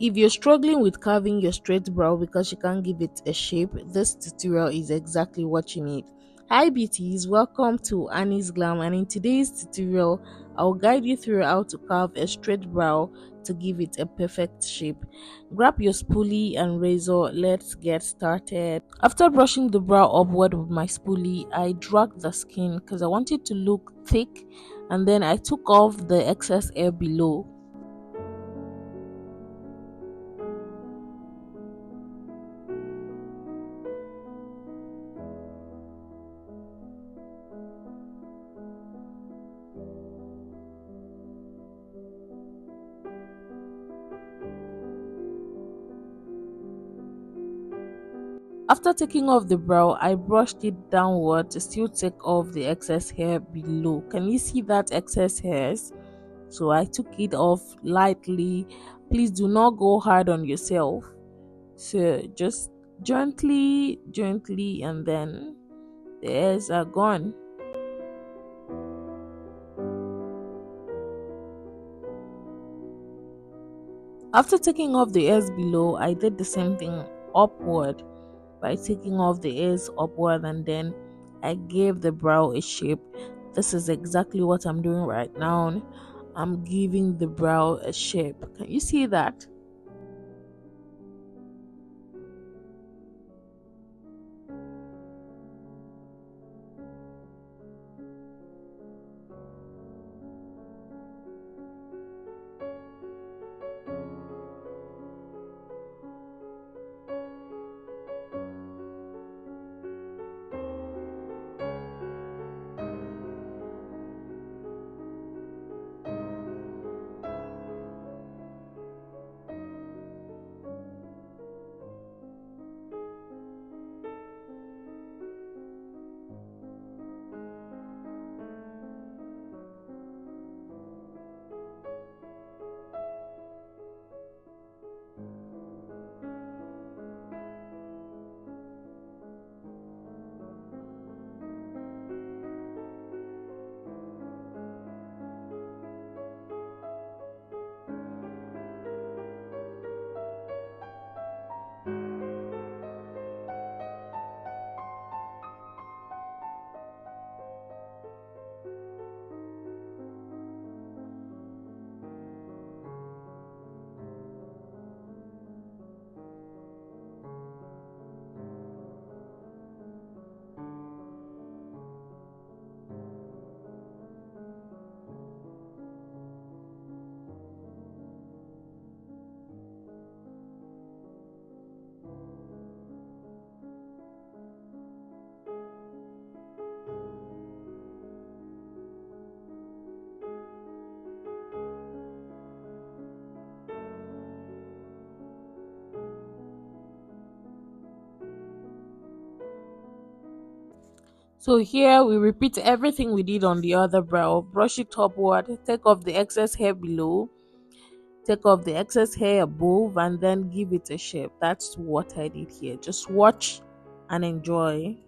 If you're struggling with carving your straight brow because you can't give it a shape, this tutorial is exactly what you need. Hi BTs, welcome to Annie's Glam, and in today's tutorial, I'll guide you through how to carve a straight brow to give it a perfect shape. Grab your spoolie and razor, let's get started. After brushing the brow upward with my spoolie, I dragged the skin because I want it to look thick, and then I took off the excess hair below. After taking off the brow, I brushed it downward to still take off the excess hair below. Can you see that excess hairs? So I took it off lightly. Please do not go hard on yourself. So just gently, gently, and then the hairs are gone. After taking off the hairs below, I did the same thing upward by taking off the hairs upward, and then I gave the brow a shape. This is exactly what I'm doing right now. I'm giving the brow a shape. Can you see that? So here we repeat everything we did on the other brow. Brush it upward, take off the excess hair below, take off the excess hair above, and then give it a shape. That's what I did here. Just watch and enjoy.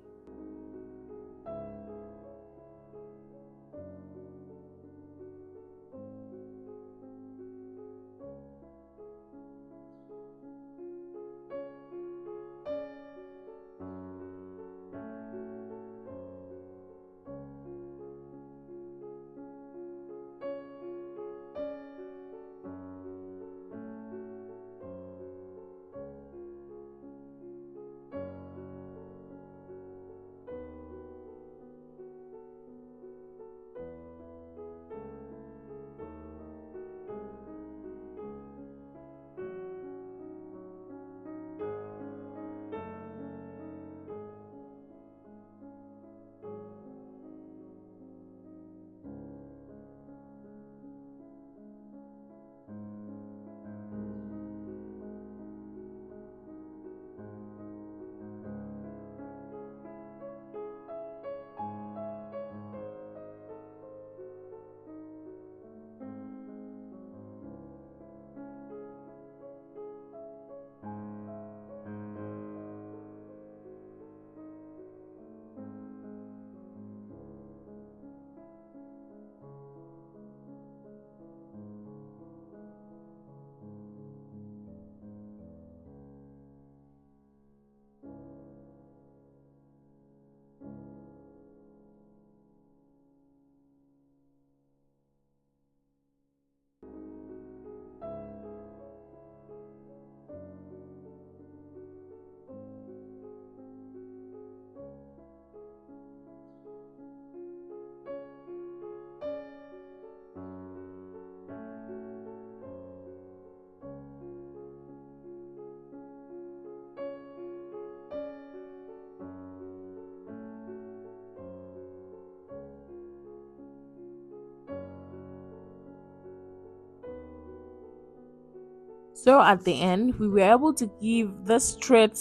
So at the end, we were able to give the straight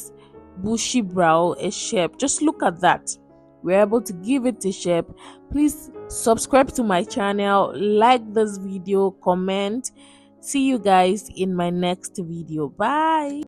bushy brow a shape. Just look at that. We're able to give it a shape. Please subscribe to my channel, like this video, comment. See you guys in my next video. Bye.